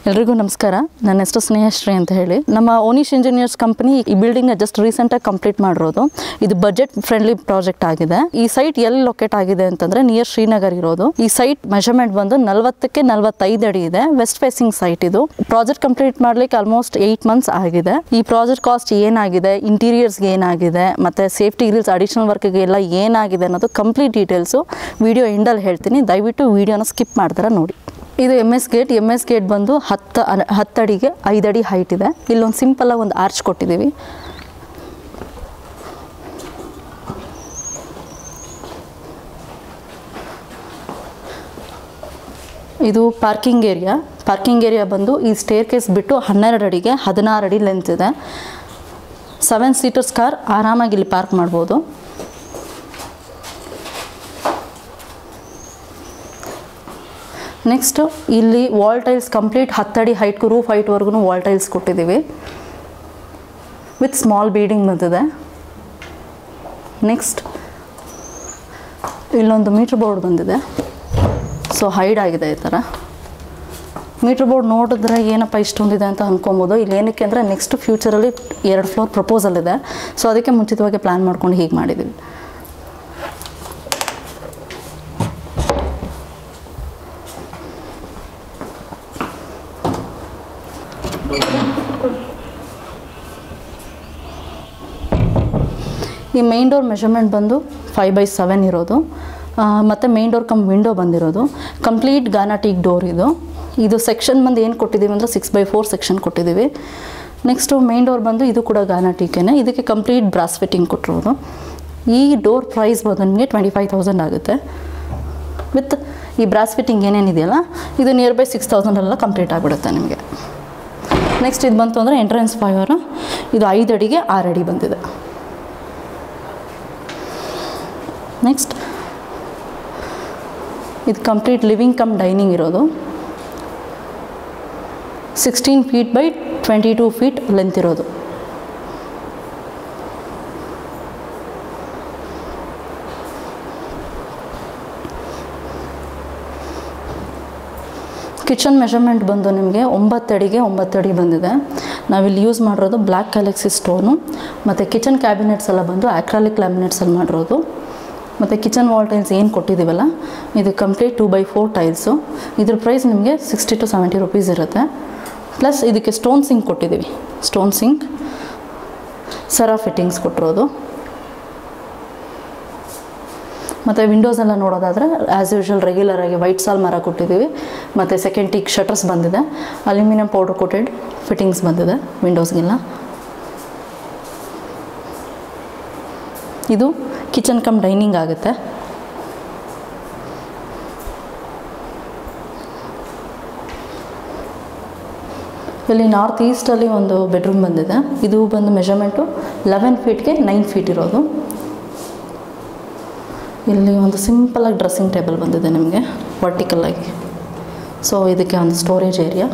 ಎಲ್ರಿಗೂ ನಮಸ್ಕಾರ. ನನ್ನ ಹೆಸರು ಸ್ನೇಹಶ್ರೀ ಅಂತ ಹೇಳಿ. ನಮ್ಮ ಓನಿಶ್ ಇಂಜಿನಿಯರ್ಸ್ ಕಂಪನಿ ಈ ಬಿಲ್ಡಿಂಗ್ ಜಸ್ಟ್ ರೀಸೆಂಟಾಗಿ ಕಂಪ್ಲೀಟ್ ಮಾಡಿರೋದು. ಇದು ಬಜೆಟ್ ಫ್ರೆಂಡ್ಲಿ ಪ್ರಾಜೆಕ್ಟ್ ಆಗಿದೆ. ಈ ಸೈಟ್ ಎಲ್ಲಿ ಲೊಕೇಟ್ ಆಗಿದೆ ಅಂತಂದ್ರೆ ನಿಯರ್ ಶ್ರೀನಗರ್ ಇರೋದು. ಈ ಸೈಟ್ ಮೆಜರ್ಮೆಂಟ್ ಬಂದು 40ಕ್ಕೆ 45 ಅಡಿ ಇದೆ. ವೆಸ್ಟ್ ಫೇಸಿಂಗ್ ಸೈಟ್ ಇದು. ಪ್ರಾಜೆಕ್ಟ್ ಕಂಪ್ಲೀಟ್ ಮಾಡ್ಲಿಕ್ಕೆ ಆಲ್ಮೋಸ್ಟ್ 8 ಮಂತ್ಸ್ ಆಗಿದೆ. ಈ ಪ್ರಾಜೆಕ್ಟ್ ಕಾಸ್ಟ್ ಏನಾಗಿದೆ, ಇಂಟೀರಿಯರ್ಸ್ಗೆ ಏನಾಗಿದೆ, ಮತ್ತೆ ಸೇಫ್ಟಿ ಗ್ರಿಲ್ಸ್ ಅಡಿಷನಲ್ ವರ್ಕ್ಗೆ ಎಲ್ಲ ಏನಾಗಿದೆ ಅನ್ನೋದು ಕಂಪ್ಲೀಟ್ ಡೀಟೇಲ್ಸು ವಿಡಿಯೋ ಎಂಡಲ್ಲಿ ಹೇಳ್ತೀನಿ. ದಯವಿಟ್ಟು ವಿಡಿಯೋನ ಸ್ಕಿಪ್ ಮಾಡ್ತಾರೆ ನೋಡಿ. ಇದು MS ಗೇಟ್ ಬಂದು 10 ಅಡಿಗೆ 5 ಅಡಿ ಹೈಟ್ ಇದೆ. ಇಲ್ಲೊಂದು ಸಿಂಪಲಾಗಿ ಒಂದು ಆರ್ಚ್ ಕೊಟ್ಟಿದ್ದೀವಿ. ಇದು ಪಾರ್ಕಿಂಗ್ ಏರಿಯಾ ಬಂದು ಈ ಸ್ಟೇರ್ ಕೇಸ್ ಬಿಟ್ಟು 12 ಅಡಿಗೆ 16 ಅಡಿ ಲೆಂತ್ ಇದೆ. 7 ಸೀಟರ್ಸ್ ಕಾರ್ ಆರಾಮಾಗಿ ಇಲ್ಲಿ ಪಾರ್ಕ್ ಮಾಡ್ಬೋದು. ನೆಕ್ಸ್ಟ್ ಇಲ್ಲಿ ವಾಲ್ ಟೈಲ್ಸ್ ಕಂಪ್ಲೀಟ್ 10 ಅಡಿ ಹೈಟ್ಗೂ ರೂಫ್ ಹೈಟ್ವರೆಗೂ ವಾಲ್ ಟೈಲ್ಸ್ ಕೊಟ್ಟಿದ್ದೀವಿ. ವಿತ್ ಸ್ಮಾಲ್ ಬೀಡಿಂಗ್ ಬಂದಿದೆ. ನೆಕ್ಸ್ಟ್ ಇಲ್ಲೊಂದು ಮೀಟ್ರ್ ಬೋರ್ಡ್ ಬಂದಿದೆ. ಸೊ ಹೈಡ್ ಆಗಿದೆ ಈ ಥರ. ಮೀಟ್ರ್ ಬೋರ್ಡ್ ನೋಡಿದ್ರೆ ಏನಪ್ಪ ಇಷ್ಟೊಂದಿದೆ ಅಂತ ಅಂದ್ಕೊಬೋದು. ಇಲ್ಲಿ ಏನಕ್ಕೆ ಅಂದರೆ ನೆಕ್ಸ್ಟ್ ಫ್ಯೂಚರಲ್ಲಿ 2 ಫ್ಲೋರ್ ಪ್ರಪೋಸಲ್ ಇದೆ. ಸೊ ಅದಕ್ಕೆ ಮುಂಚಿತವಾಗಿ ಪ್ಲ್ಯಾನ್ ಮಾಡ್ಕೊಂಡು ಹೀಗೆ ಮಾಡಿದ್ದೀವಿ. ಈ ಮೇನ್ ಡೋರ್ ಮೆಷರ್ಮೆಂಟ್ ಬಂದು 5/7 ಇರೋದು. ಮತ್ತು ಮೇನ್ ಡೋರ್ ಕಮ್ ವಿಂಡೋ ಬಂದಿರೋದು. ಕಂಪ್ಲೀಟ್ ಗಾನಾಟೀಕ್ ಡೋರ್ ಇದು. ಇದು ಸೆಕ್ಷನ್ ಬಂದು ಏನು ಕೊಟ್ಟಿದ್ದೀವಿ ಅಂದರೆ 6/4 ಸೆಕ್ಷನ್ ಕೊಟ್ಟಿದ್ದೀವಿ. ನೆಕ್ಸ್ಟು ಮೇನ್ ಡೋರ್ ಬಂದು ಇದು ಕೂಡ ಗಾನಾಟೀಕೇನೆ. ಇದಕ್ಕೆ ಕಂಪ್ಲೀಟ್ ಬ್ರಾಸ್ ಫಿಟ್ಟಿಂಗ್ ಕೊಟ್ಟಿರೋದು. ಈ ಡೋರ್ ಪ್ರೈಸ್ ಬಂದು ನಿಮಗೆ 25,000 ಆಗುತ್ತೆ. ವಿತ್ ಈ ಬ್ರಾಸ್ ಫಿಟ್ಟಿಂಗ್ ಏನೇನಿದೆಯಲ್ಲ ಇದು ನಿಯರ್ ಬೈ 6,000 ಎಲ್ಲ ಕಂಪ್ಲೀಟ್ ಆಗಿಬಿಡುತ್ತೆ ನಿಮಗೆ. ನೆಕ್ಸ್ಟ್ ಇದು ಬಂತು ಅಂದರೆ ಎಂಟ್ರೆನ್ಸ್ ಫೈವರ್. ಇದು 5 ಅಡಿಗೆ 6 ಅಡಿ ಬಂದಿದೆ. ನೆಕ್ಸ್ಟ್ ಇದು ಕಂಪ್ಲೀಟ್ ಲಿವಿಂಗ್ ಕಮ್ ಡೈನಿಂಗ್ ಇರೋದು. 16 ಫೀಟ್ ಬೈ 22 ಫೀಟ್ ಲೆಂತ್ ಇರೋದು. ಕಿಚನ್ ಮೆಷರ್ಮೆಂಟ್ ಬಂದು ನಿಮಗೆ 9 ಅಡಿಗೆ 9 ಅಡಿ ಬಂದಿದೆ. ನಾವಿಲ್ಲಿ ಯೂಸ್ ಮಾಡಿರೋದು ಬ್ಲ್ಯಾಕ್ ಗ್ಯಾಲಕ್ಸಿ ಸ್ಟೋನು. ಮತ್ತು ಕಿಚನ್ ಕ್ಯಾಬಿನೆಟ್ಸ್ ಎಲ್ಲ ಬಂದು ಆಕ್ರಾಲಿಕ್ ಲ್ಯಾಮಿನೇಟ್ಸಲ್ಲಿ ಮಾಡಿರೋದು. ಮತ್ತು ಕಿಚನ್ ವಾಲ್ ಟೈಲ್ಸ್ ಏನು ಕೊಟ್ಟಿದ್ದೀವಲ್ಲ ಇದು ಕಂಪ್ಲೀಟ್ 2/4 ಟೈಲ್ಸು. ಇದ್ರ ಪ್ರೈಸ್ ನಿಮಗೆ 60 to 70 rupees ಇರುತ್ತೆ. ಪ್ಲಸ್ ಇದಕ್ಕೆ ಸ್ಟೋನ್ ಸಿಂಕ್ ಕೊಟ್ಟಿದ್ದೀವಿ. ಸ್ಟೋನ್ ಸಿಂಕ್ ಸರಾ ಫಿಟ್ಟಿಂಗ್ಸ್ ಕೊಟ್ಟಿರೋದು. ಮತ್ತು ವಿಂಡೋಸ್ ಎಲ್ಲ ನೋಡೋದಾದರೆ ಆ್ಯಸ್ ಯೂಶ್ವಲ್ ರೆಗ್ಯುಲರಾಗಿ ವೈಟ್ ಸಾಲ್ ಮರ ಕೊಟ್ಟಿದ್ದೀವಿ. ಮತ್ತು ಸೆಕೆಂಡ್ ಟೀಕ್ ಶಟರ್ಸ್ ಬಂದಿದೆ. ಅಲ್ಯೂಮಿನಿಯಂ ಪೌಡರ್ ಕೋಟೆಡ್ ಫಿಟ್ಟಿಂಗ್ಸ್ ಬಂದಿದೆ ವಿಂಡೋಸ್ಗೆಲ್ಲ. ಇದು ಕಿಚನ್ ಕಮ್ ಡೈನಿಂಗ್ ಆಗುತ್ತೆ. ಇಲ್ಲಿ ನಾರ್ತ್ ಈಸ್ಟಲ್ಲಿ ಒಂದು ಬೆಡ್ರೂಮ್ ಬಂದಿದೆ. ಇದು ಬಂದು ಮೆಷರ್ಮೆಂಟು 11 ಫೀಟ್ಗೆ 9 ಫೀಟ್ ಇರೋದು. ಇಲ್ಲಿ ಒಂದು ಸಿಂಪಲಾಗಿ ಡ್ರೆಸ್ಸಿಂಗ್ ಟೇಬಲ್ ಬಂದಿದೆ ನಿಮಗೆ ವರ್ಟಿಕಲಾಗಿ. ಸೊ ಇದಕ್ಕೆ ಒಂದು storage area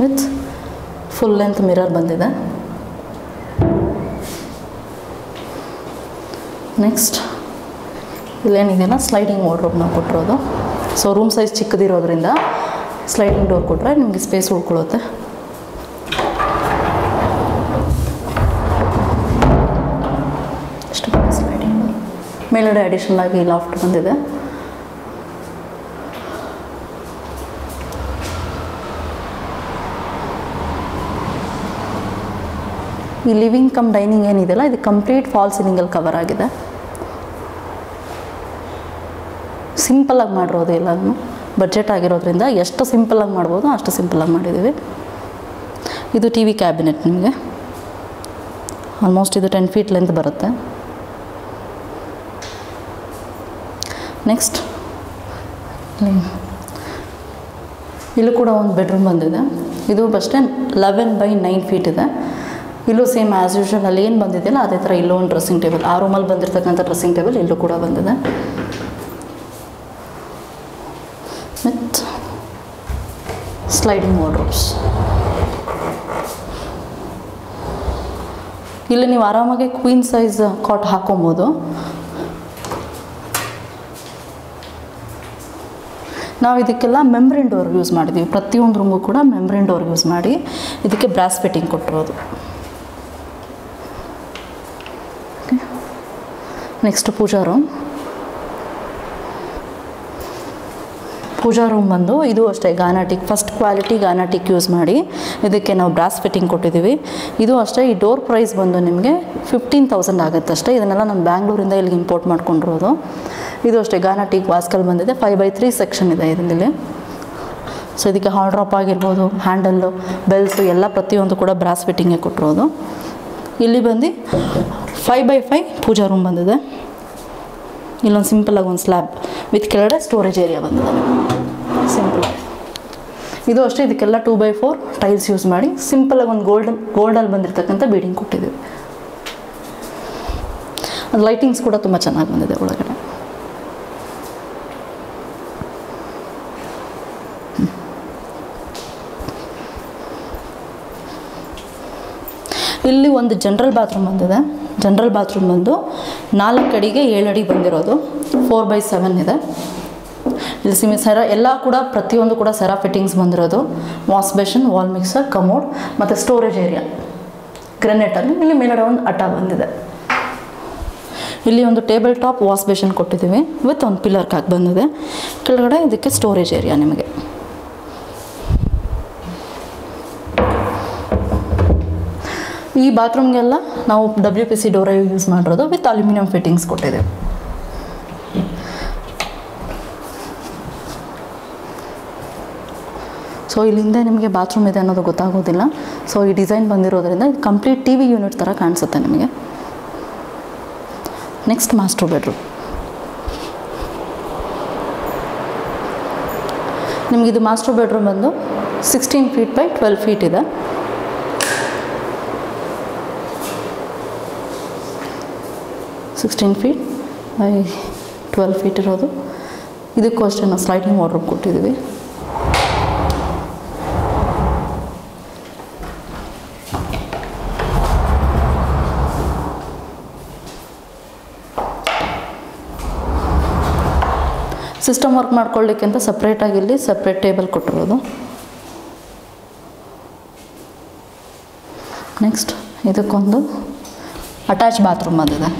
with full length mirror ಬಂದಿದೆ. ನೆಕ್ಸ್ಟ್ ಇಲ್ಲೇನಿದೆಯಲ್ಲ ಸ್ಲೈಡಿಂಗ್ ವಾರ್ಡ್ರೋಬ್ ನಾವು ಕೊಟ್ಟಿರೋದು. ಸೊ ರೂಮ್ ಸೈಜ್ ಚಿಕ್ಕದಿರೋದ್ರಿಂದ ಸ್ಲೈಡಿಂಗ್ ಡೋರ್ ಕೊಟ್ಟರೆ ನಿಮಗೆ ಸ್ಪೇಸ್ ಉಳ್ಕೊಳ್ಳುತ್ತೆ. ಎಷ್ಟು ಸ್ಲೈಡಿಂಗ್ ಡೋರ್. ಮೇಲ್ಗಡೆ ಅಡಿಷನಲ್ ಆಗಿ ಲಾಫ್ಟ್ ಬಂದಿದೆ. ಈ ಲಿವಿಂಗ್ ಕಮ್ ಡೈನಿಂಗ್ ಏನಿದೆಯಲ್ಲ ಇದು ಕಂಪ್ಲೀಟ್ ಫಾಲ್ ಸೀಲಿಂಗಲ್ಲಿ ಕವರ್ ಆಗಿದೆ. ಸಿಂಪಲಾಗಿ ಮಾಡಿರೋದು ಎಲ್ಲನೂ ಬಡ್ಜೆಟ್ ಆಗಿರೋದ್ರಿಂದ ಎಷ್ಟು ಸಿಂಪಲಾಗಿ ಮಾಡ್ಬೋದು ಅಷ್ಟು ಸಿಂಪಲಾಗಿ ಮಾಡಿದ್ದೀವಿ. ಇದು TV ಕ್ಯಾಬಿನೆಟ್ ನಿಮಗೆ ಆಲ್ಮೋಸ್ಟ್ ಇದು 10 ಫೀಟ್ ಲೆಂತ್ ಬರುತ್ತೆ. ನೆಕ್ಸ್ಟ್ ಇಲ್ಲೂ ಕೂಡ ಒಂದು ಬೆಡ್ರೂಮ್ ಬಂದಿದೆ. ಇದು ಅಷ್ಟೇ 11/9 ಫೀಟ್ ಇದೆ. ಇಲ್ಲೂ ಸೇಮ್ ಆ್ಯಸ್ ಯೂಶ್ವಲ್ ಅಲ್ಲಿ ಏನು ಬಂದಿದೆಯಲ್ಲ ಅದೇ ಥರ ಇಲ್ಲೂ ಒಂದು ಡ್ರೆಸ್ಸಿಂಗ್ ಟೇಬಲ್, ಆ ರೂಮಲ್ಲಿ ಬಂದಿರತಕ್ಕಂಥ ಡ್ರೆಸ್ಸಿಂಗ್ ಟೇಬಲ್ ಇಲ್ಲೂ ಕೂಡ ಬಂದಿದೆ. With sliding wardrobes. ಇಲ್ಲಿ ನೀವು ಆರಾಮಾಗಿ ಕ್ವೀನ್ ಸೈಜ್ ಕಾಟ್ ಹಾಕೊಬೋದು. ನಾವು ಇದಕ್ಕೆಲ್ಲ ಮೆಂಬ್ರೇನ್ ಡೋರ್ ಯೂಸ್ ಮಾಡಿದ್ದೀವಿ, ಪ್ರತಿಯೊಂದು ರೂಮು ಕೂಡ ಮೆಂಬ್ರೇನ್ ಡೋರ್ ಯೂಸ್ ಮಾಡಿ ಇದಕ್ಕೆ ಬ್ರಾಸ್ ಫಿಟ್ಟಿಂಗ್ ಕೊಟ್ಟಿರೋದು. ನೆಕ್ಸ್ಟ್ ಪೂಜಾ ರೂಮ್ ಬಂದು ಇದು ಅಷ್ಟೇ ಗಾನಾಟಿಕ್, ಫಸ್ಟ್ ಕ್ವಾಲಿಟಿ ಗಾನಾಟಿಕ್ ಯೂಸ್ ಮಾಡಿ ಇದಕ್ಕೆ ನಾವು ಬ್ರಾಸ್ ಫಿಟ್ಟಿಂಗ್ ಕೊಟ್ಟಿದ್ದೀವಿ. ಇದು ಅಷ್ಟೇ, ಈ ಡೋರ್ ಪ್ರೈಸ್ ಬಂದು ನಿಮಗೆ 15,000 ಆಗುತ್ತೆ ಅಷ್ಟೇ. ಇದನ್ನೆಲ್ಲ ನಾನು ಬ್ಯಾಂಗ್ಳೂರಿಂದ ಇಲ್ಲಿಗೆ ಇಂಪೋರ್ಟ್ ಮಾಡ್ಕೊಂಡಿರೋದು. ಇದು ಅಷ್ಟೇ ಗಾನಾಟಿಕ್ ವಾಸ್ಕಲ್ ಬಂದಿದೆ, 5x3 ಸೆಕ್ಷನ್ ಇದೆ ಇದರಲ್ಲಿ. ಸೊ ಇದಕ್ಕೆ ಹಾಲ್ ಡ್ರಾಪ್ ಆಗಿರ್ಬೋದು, ಹ್ಯಾಂಡಲ್ಲು, ಬೆಲ್ಸು ಎಲ್ಲ ಪ್ರತಿಯೊಂದು ಕೂಡ ಬ್ರಾಸ್ ಫಿಟ್ಟಿಂಗೇ ಕೊಟ್ಟಿರೋದು. ಇಲ್ಲಿ ಬಂದು 5x5 ಪೂಜಾ ರೂಮ್ ಬಂದಿದೆ. ಇಲ್ಲೊಂದು ಸಿಂಪಲಾಗಿ ಒಂದು ಸ್ಲ್ಯಾಬ್ ವಿತ್ ಕೆಳಗಡೆ ಸ್ಟೋರೇಜ್ ಏರಿಯಾ ಬಂದಿದೆ ಸಿಂಪಲಾಗಿ. ಇದು ಅಷ್ಟೇ, ಇದಕ್ಕೆಲ್ಲ 2x4 ಟೈಲ್ಸ್ ಯೂಸ್ ಮಾಡಿ ಸಿಂಪಲಾಗಿ ಒಂದು ಗೋಲ್ಡಲ್ಲಿ ಬಂದಿರತಕ್ಕಂಥ ಬೀಡಿಂಗ್ ಕೊಟ್ಟಿದ್ದೀವಿ. ಅದು ಲೈಟಿಂಗ್ಸ್ ಕೂಡ ತುಂಬ ಚೆನ್ನಾಗಿ ಬಂದಿದೆ ಒಳಗಡೆ. ಇಲ್ಲಿ ಒಂದು ಜನರಲ್ ಬಾತ್ರೂಮ್ ಬಂದಿದೆ. ಜನರಲ್ ಬಾತ್ರೂಮ್ ಬಂದು 4 ಅಡಿಗೆ 7 ಅಡಿ ಬಂದಿರೋದು, 4x7 ಇದೆ. ಇಲ್ಲಿ ಸೆರಾ ಎಲ್ಲ ಕೂಡ ಪ್ರತಿಯೊಂದು ಕೂಡ ಸೆರಾ ಫಿಟ್ಟಿಂಗ್ಸ್ ಬಂದಿರೋದು. Wash basin, wall mixer, commode ಮತ್ತು ಸ್ಟೋರೇಜ್ ಏರಿಯಾ ಗ್ರೆನೇಟಲ್ಲಿ. ಇಲ್ಲಿ ಮೇಲ್ಗಡೆ ಒಂದು ಅಟ ಬಂದಿದೆ. ಇಲ್ಲಿ ಒಂದು ಟೇಬಲ್ ಟಾಪ್ ವಾಶ್ ಬೇಷನ್ ಕೊಟ್ಟಿದ್ದೀವಿ ವಿತ್ ಒಂದು ಪಿಲ್ಲರ್ ಕಾಕ್ ಬಂದಿದೆ. ಕೆಳಗಡೆ ಇದಕ್ಕೆ ಸ್ಟೋರೇಜ್ ಏರಿಯಾ ನಿಮಗೆ. ಈ ಬಾತ್ರೂಮ್ಗೆಲ್ಲ ನಾವು WPC ಡೋರೇ ಯೂಸ್ ಮಾಡಿರೋದು ವಿತ್ ಅಲ್ಯೂಮಿನಿಯಂ ಫಿಟ್ಟಿಂಗ್ಸ್ ಕೊಟ್ಟಿದ್ದೇವೆ. ಸೊ ಇಲ್ಲಿಂದ ನಿಮಗೆ ಬಾತ್ರೂಮ್ ಇದೆ ಅನ್ನೋದು ಗೊತ್ತಾಗೋದಿಲ್ಲ. ಸೊ ಈ ಡಿಸೈನ್ ಬಂದಿರೋದ್ರಿಂದ ಇದು ಕಂಪ್ಲೀಟ್ TV ಯೂನಿಟ್ ಥರ ಕಾಣಿಸುತ್ತೆ ನಿಮಗೆ. Next master bedroom. ನಿಮಗಿದು ಮಾಸ್ಟರ್ ಬೆಡ್ರೂಮ್ ಬಂದು 16 feet by 12 feet ಇದೆ. feet by 12 feet ಇರೋದು. ಇದಕ್ಕೂ ಅಷ್ಟೇ ನಾವು ಸ್ಲೈಡಿಂಗ್ ವಾರ್ಡ್ರೋಬ್ ಕೊಟ್ಟಿದ್ದೀವಿ. ಸಿಸ್ಟಮ್ ವರ್ಕ್ ಮಾಡ್ಕೊಳ್ಳಿಕ್ಕೆ ಅಂತ ಸಪ್ರೇಟಾಗಿ ಇಲ್ಲಿ ಸಪ್ರೇಟ್ ಟೇಬಲ್ ಕೊಟ್ಟಿರೋದು. ನೆಕ್ಸ್ಟ್ ಇದಕ್ಕೊಂದು ಅಟ್ಯಾಚ್ ಬಾತ್ರೂಮ್ ಬಂದಿದೆ.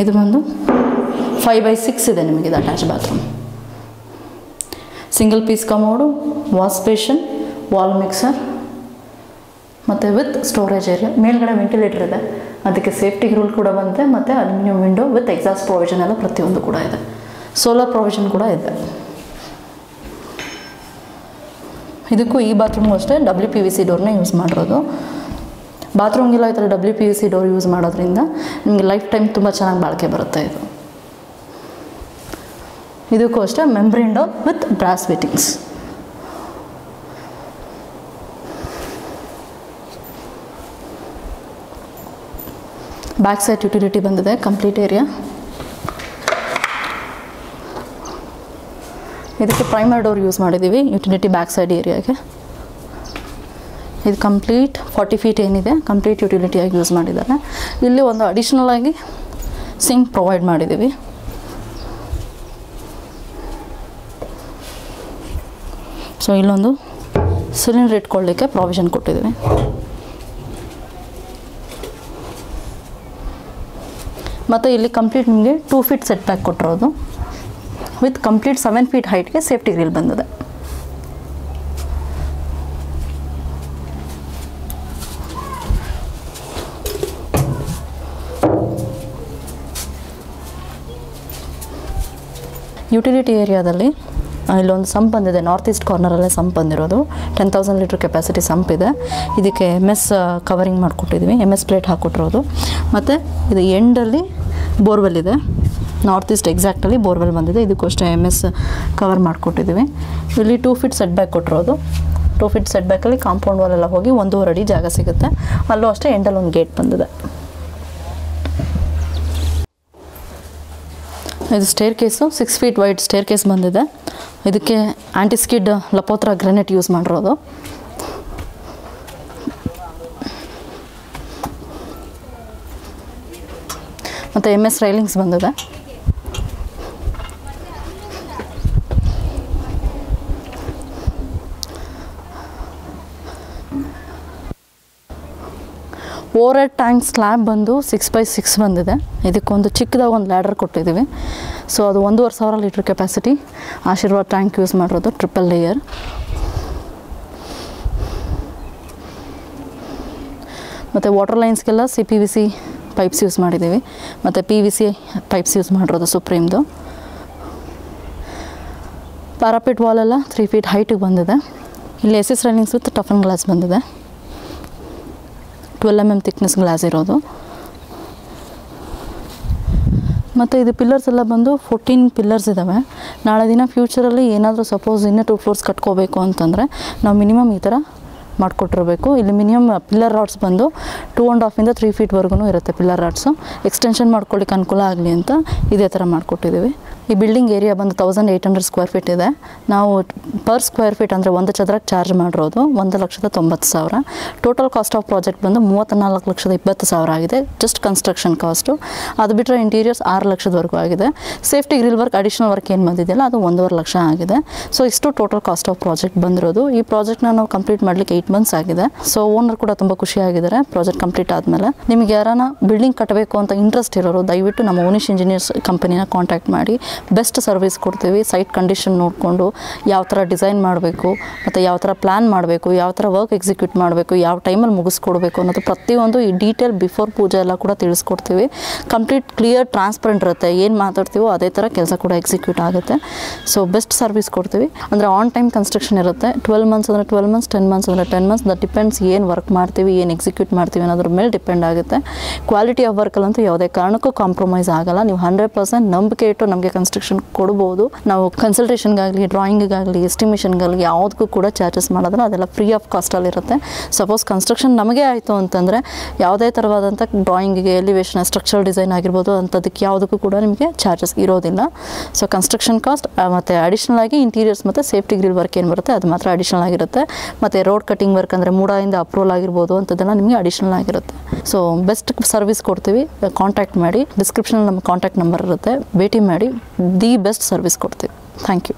ಇದು ಬಂದು 5x6 ಇದೆ ನಿಮಗೆ. ಇದು attach bathroom, single piece commode, wash basin, wall mixer ಮತ್ತು ವಿತ್ ಸ್ಟೋರೇಜ್ ಏರಿಯಾ. ಮೇಲ್ಗಡೆ ವೆಂಟಿಲೇಟರ್ ಇದೆ, ಅದಕ್ಕೆ ಸೇಫ್ಟಿ ರೂಲ್ ಕೂಡ ಬಂದಿದೆ. ಮತ್ತು aluminium window with exhaust provision ಎಲ್ಲ ಪ್ರತಿಯೊಂದು ಕೂಡ ಇದೆ. ಸೋಲಾರ್ ಪ್ರೊವಿಷನ್ ಕೂಡ ಇದೆ. ಇದಕ್ಕೂ ಈ ಬಾತ್ರೂಮ್ಗೂ ಅಷ್ಟೇ WPVC ಡೋರ್ನೇ ಯೂಸ್ ಮಾಡಿರೋದು. ಬಾತ್ರೂಮ್ಗೆಲ್ಲ ಈ ಥರ WPVC ಡೋರ್ ಯೂಸ್ ಮಾಡೋದ್ರಿಂದ ನಿಮಗೆ ಲೈಫ್ ಟೈಮ್ ತುಂಬ ಚೆನ್ನಾಗಿ ಬಾಳಿಕೆ ಬರುತ್ತೆ. ಇದಕ್ಕೂ ಅಷ್ಟೇ membrane door with brass fittings. Back side utility ಬಂದಿದೆ ಕಂಪ್ಲೀಟ್ ಏರಿಯಾ. ಇದಕ್ಕೆ ಪ್ರೈಮರ್ ಡೋರ್ ಯೂಸ್ ಮಾಡಿದ್ದೀವಿ ಯುಟಿಲಿಟಿ ಬ್ಯಾಕ್ ಸೈಡ್ ಏರಿಯಾಗೆ. ಇದು ಕಂಪ್ಲೀಟ್ 40 feet ಏನಿದೆ ಕಂಪ್ಲೀಟ್ ಯುಟಿಲಿಟಿಯಾಗಿ ಯೂಸ್ ಮಾಡಿದ್ದಾರೆ. ಇಲ್ಲಿ ಒಂದು ಅಡಿಷ್ನಲ್ ಆಗಿ ಸಿಂಕ್ ಪ್ರೊವೈಡ್ ಮಾಡಿದ್ದೀವಿ. ಸೊ ಇಲ್ಲೊಂದು ಸಿಲಿಂಡರ್ ಇಟ್ಕೊಳ್ಳಿಕ್ಕೆ ಪ್ರಾವಿಷನ್ ಕೊಟ್ಟಿದ್ದೀವಿ. ಮತ್ತು ಇಲ್ಲಿ ಕಂಪ್ಲೀಟ್ ನಿಮಗೆ 2 feet ಸೆಟ್ ಬ್ಯಾಕ್ ಕೊಟ್ಟಿರೋದು ವಿತ್ ಕಂಪ್ಲೀಟ್ 7 feet ಹೈಟ್ಗೆ ಸೇಫ್ಟಿ ಗ್ರಿಲ್ ಬಂದಿದೆ. ಯುಟಿಲಿಟಿ ಏರಿಯಾದಲ್ಲಿ ಇಲ್ಲೊಂದು ಸಂಪ್ ಬಂದಿದೆ. ನಾರ್ತ್ ಈಸ್ಟ್ ಕಾರ್ನರಲ್ಲೇ ಸಂಪ್ ಬಂದಿರೋದು. 10,000 ಲೀಟ್ರ್ ಕೆಪಾಸಿಟಿ ಸಂಪ್ ಇದೆ. ಇದಕ್ಕೆ MS ಕವರಿಂಗ್ ಮಾಡಿಕೊಟ್ಟಿದ್ದೀವಿ, MS ಪ್ಲೇಟ್ ಹಾಕ್ಕೊಟ್ಟಿರೋದು. ಮತ್ತು ಇದು ಎಂಡಲ್ಲಿ ಬೋರ್ವೆಲ್ ಇದೆ. ನಾರ್ತ್ ಈಸ್ಟ್ ಎಕ್ಸಾಕ್ಟಲ್ಲಿ ಬೋರ್ವೆಲ್ ಬಂದಿದೆ. ಇದಕ್ಕೂ ಅಷ್ಟೇ MS ಕವರ್ ಮಾಡಿಕೊಟ್ಟಿದ್ದೀವಿ. ಇಲ್ಲಿ 2 feet ಸೆಟ್ ಬ್ಯಾಕ್ ಕೊಟ್ಟಿರೋದು. 2 feet ಸೆಟ್ ಬ್ಯಾಕಲ್ಲಿ ಕಾಂಪೌಂಡ್ ವಾಲೆಲ್ಲ ಹೋಗಿ 1.5 ಅಡಿ ಜಾಗ ಸಿಗುತ್ತೆ. ಅಲ್ಲೂ ಅಷ್ಟೇ ಎಂಡಲ್ಲಿ ಒಂದು ಗೇಟ್ ಬಂದಿದೆ. ಇದು stair case 6 feet wide stair case ಬಂದಿದೆ. ಇದಕ್ಕೆ ಆ್ಯಂಟಿಸ್ಕಿಡ್ ಲಪೋತ್ರ ಗ್ರಾನೈಟ್ ಯೂಸ್ ಮಾಡಿರೋದು. ಮತ್ತು MS ರೈಲಿಂಗ್ಸ್ ಬಂದಿದೆ. ಓವರ್ ಹೆಡ್ ಟ್ಯಾಂಕ್ ಸ್ಲ್ಯಾಬ್ ಬಂದು 6x6 ಬಂದಿದೆ. ಇದಕ್ಕೊಂದು ಚಿಕ್ಕದಾಗ ಒಂದು ಲ್ಯಾಡರ್ ಕೊಟ್ಟಿದ್ದೀವಿ. ಸೊ ಅದು 1,500 litre capacity. Aashirvaad tank use ಮಾಡಿರೋದು, ಟ್ರಿಪಲ್ ಲೇಯರ್. ಮತ್ತು ವಾಟರ್ ಲೈನ್ಸ್ಗೆಲ್ಲ CPVC ಪೈಪ್ಸ್ ಯೂಸ್ ಮಾಡಿದ್ದೀವಿ. ಮತ್ತು PVC ಪೈಪ್ಸ್ ಯೂಸ್ ಮಾಡಿರೋದು ಸುಪ್ರೀಮ್ದು. ಪ್ಯಾರಾಪಿಟ್ ವಾಲೆಲ್ಲ 3 ಫೀಟ್ ಹೈಟಿಗೆ ಬಂದಿದೆ. ಇಲ್ಲಿ SS railings with toughen glass ಬಂದಿದೆ. 12 mm ಥಿಕ್ನೆಸ್ ಗ್ಲಾಸ್ ಇರೋದು. ಮತ್ತು ಇದು ಪಿಲ್ಲರ್ಸ್ ಎಲ್ಲ ಬಂದು 14 ಪಿಲ್ಲರ್ಸ್ ಇದ್ದಾವೆ. ನಾಳೆ ದಿನ ಫ್ಯೂಚರಲ್ಲಿ ಏನಾದರೂ ಸಪೋಸ್ ಇನ್ನೂ 2 ಫ್ಲೋರ್ಸ್ ಕಟ್ಕೋಬೇಕು ಅಂತಂದರೆ ನಾವು ಮಿನಿಮಮ್ ಈ ಥರ ಮಾಡಿಕೊಟ್ಟಿರಬೇಕು. ಇಲ್ಲಿ ಮಿನಿಮಮ್ ಪಿಲ್ಲರ್ ರಾಡ್ಸ್ ಬಂದು 2.5 3 ಫೀಟ್ವರೆಗೂ ಇರುತ್ತೆ. ಪಿಲ್ಲರ್ ರಾಡ್ಸು ಎಕ್ಸ್ಟೆನ್ಷನ್ ಮಾಡ್ಕೊಳ್ಳಿಕ್ಕೆ ಅನುಕೂಲ ಆಗಲಿ ಅಂತ ಇದೇ ಥರ ಮಾಡಿಕೊಟ್ಟಿದ್ದೀವಿ. ಈ ಬಿಲ್ಡಿಂಗ್ ಏರಿಯಾ ಬಂದು 1800 ಸ್ಕ್ವೇರ್ ಫೀಟ್ ಇದೆ. ನಾವು ಪರ್ ಸ್ಕ್ವೇರ್ ಫೀಟ್ ಅಂದರೆ 1 ಚದರಕ್ಕೆ ಚಾರ್ಜ್ ಮಾಡಿರೋದು 1,90,000. ಟೋಟಲ್ ಕಾಸ್ಟ್ ಆಫ್ ಪ್ರಾಜೆಕ್ಟ್ ಬಂದು 34,20,000 ಆಗಿದೆ. Just construction cost. ಅದು ಬಿಟ್ಟರೆ ಇಂಟೀರಿಯರ್ಸ್ 6 ಲಕ್ಷದವರೆಗೂ ಆಗಿದೆ. Safety grill work additional work ಏನು ಬಂದಿದೆಯಲ್ಲ ಅದು 1.5 ಲಕ್ಷ ಆಗಿದೆ. ಸೊ ಇಷ್ಟು ಟೋಟಲ್ ಕಾಸ್ಟ್ ಆಫ್ ಪ್ರಾಜೆಕ್ಟ್ ಬಂದಿರೋದು. ಈ ಪ್ರಾಜೆಕ್ಟ್ನ ನಾವು ಕಂಪ್ಲೀಟ್ ಮಾಡಲಿಕ್ಕೆ 8 ಮಂತ್ಸ್ ಆಗಿದೆ. ಸೊ ಓನರ್ ಕೂಡ ತುಂಬ ಖುಷಿಯಾಗಿದ್ದಾರೆ ಪ್ರಾಜೆಕ್ಟ್ ಕಂಪ್ಲೀಟ್ ಆದಮೇಲೆ. ನಿಮಗೆ ಯಾರಾನ ಬಿಲ್ಡಿಂಗ್ ಕಟ್ಟಬೇಕು ಅಂತ ಇಂಟ್ರೆಸ್ಟ್ ಇರೋರು ದಯವಿಟ್ಟು ನಮ್ಮ ಓನಿಶ್ ಇಂಜಿನಿಯರ್ಸ್ ಕಂಪನಿನ ಕಾಂಟ್ಯಾಕ್ಟ್ ಮಾಡಿ. ಬೆಸ್ಟ್ ಸರ್ವಿಸ್ ಕೊಡ್ತೀವಿ. ಸೈಟ್ ಕಂಡೀಷನ್ ನೋಡಿಕೊಂಡು ಯಾವ ಥರ ಡಿಸೈನ್ ಮಾಡಬೇಕು ಮತ್ತು ಯಾವ ಥರ ಪ್ಲ್ಯಾನ್ ಮಾಡಬೇಕು, ಯಾವ ಥರ ವರ್ಕ್ ಎಕ್ಸಿಕ್ಯೂಟ್ ಮಾಡಬೇಕು, ಯಾವ ಟೈಮಲ್ಲಿ ಮುಗಿಸ್ಕೊಡ್ಬೇಕು ಅನ್ನೋದು ಪ್ರತಿಯೊಂದು ಈ ಡೀಟೇಲ್ ಬಿಫೋರ್ ಪೂಜೆ ಎಲ್ಲ ಕೂಡ ತಿಳಿಸ್ಕೊಡ್ತೀವಿ. ಕಂಪ್ಲೀಟ್ ಕ್ಲಿಯರ್ ಟ್ರಾನ್ಸ್ಪರೆಂಟ್ ಇರುತ್ತೆ. ಏನು ಮಾತಾಡ್ತೀವೋ ಅದೇ ಥರ ಕೆಲಸ ಕೂಡ ಎಕ್ಸಿಕ್ಯೂಟ್ ಆಗುತ್ತೆ. ಸೊ ಬೆಸ್ಟ್ ಸರ್ವಿಸ್ ಕೊಡ್ತೀವಿ. ಅಂದರೆ ಆನ್ ಟೈಮ್ ಕನ್ಸ್ಟ್ರಕ್ಷನ್ ಇರುತ್ತೆ. 12 ಮಂತ್ಸ್ ಅಂದರೆ 12 ಮಂತ್ಸ್, 10 ಮಂತ್ಸ್ ಅಂದರೆ 10 ಮಂತ್ಸ್. ದಟ್ ಡಿಪೆಂಡ್ಸ್ ಏನು ವರ್ಕ್ ಮಾಡ್ತೀವಿ, ಏನು ಎಕ್ಸಿಕ್ಯೂಟ್ ಮಾಡ್ತೀವಿ ಅನ್ನೋದ್ರ ಮೇಲೆ ಡಿಪೆಂಡ್ ಆಗುತ್ತೆ. ಕ್ವಾಲಿಟಿ ಆಫ್ ವರ್ಕಲ್ಲಂತೂ ಯಾವುದೇ ಕಾರಣಕ್ಕೂ ಕಾಂಪ್ರಮೈಸ್ ಆಗಲ್ಲ. ನೀವು 100% ನಂಬಿಕೆ ಇಟ್ಟು ನಮಗೆ ಕನ್ಸ್ಟ್ರಕ್ಷನ್ ಕೊಡ್ಬೋದು. ನಾವು ಕನ್ಸಲ್ಟೇಷನ್ಗಾಗಲಿ, ಡ್ರಾಯಿಂಗಿಗಾಗಲಿ, ಎಸ್ಟಿಮೇಷನ್ಗಾಗಲಿ ಯಾವುದಕ್ಕೂ ಕೂಡ ಚಾರ್ಜಸ್ ಮಾಡೋದಿಲ್ಲ. ಅದೆಲ್ಲ ಫ್ರೀ ಆಫ್ ಕಾಸ್ಟಲ್ಲಿರುತ್ತೆ. ಸಪೋಸ್ ಕನ್ಸ್ಟ್ರಕ್ಷನ್ ನಮಗೆ ಆಯಿತು ಅಂತಂದರೆ ಯಾವುದೇ ಥರವಾದಂಥ ಡ್ರಾಯಿಂಗಿಗೆ, ಎಲಿವೇಷನ್, ಸ್ಟ್ರಕ್ಚರಲ್ ಡಿಸೈನ್ ಆಗಿರ್ಬೋದು ಅಂಥದ್ದಕ್ಕೆ ಯಾವುದಕ್ಕೂ ಕೂಡ ನಿಮಗೆ ಚಾರ್ಜಸ್ ಇರೋದಿಲ್ಲ. ಸೊ ಕನ್ಸ್ಟ್ರಕ್ಷನ್ ಕಾಸ್ಟ್ ಮತ್ತು ಅಡಿಷ್ನಲ್ ಆಗಿ ಇಂಟೀರಿಯರ್ಸ್ ಮತ್ತು ಸೇಫ್ಟಿ ಗ್ರಿಲ್ ವರ್ಕ್ ಏನು ಬರುತ್ತೆ ಅದು ಮಾತ್ರ ಅಡಿಷ್ನಲ್ ಆಗಿರುತ್ತೆ. ಮತ್ತು ರೋಡ್ ಕಟಿಂಗ್ ವರ್ಕ್ ಅಂದರೆ ಮೂಡಾಯಿಂದ ಅಪ್ರೂವಲ್ ಆಗಿರ್ಬೋದು ಅಂಥದ್ದೆಲ್ಲ ನಿಮಗೆ ಅಡಿಷ್ನಲ್ ಆಗಿರುತ್ತೆ. ಸೊ ಬೆಸ್ಟ್ ಸರ್ವಿಸ್ ಕೊಡ್ತೀವಿ. ಕಾಂಟ್ಯಾಕ್ಟ್ ಮಾಡಿ. ಡಿಸ್ಕ್ರಿಪ್ಷನಲ್ಲಿ ನಮ್ಮ ಕಾಂಟ್ಯಾಕ್ಟ್ ನಂಬರ್ ಇರುತ್ತೆ. ಭೇಟಿ ಮಾಡಿ. ದಿ ಬೆಸ್ಟ್ ಸರ್ವಿಸ್ ಕೊಡ್ತೀವಿ. Thank you.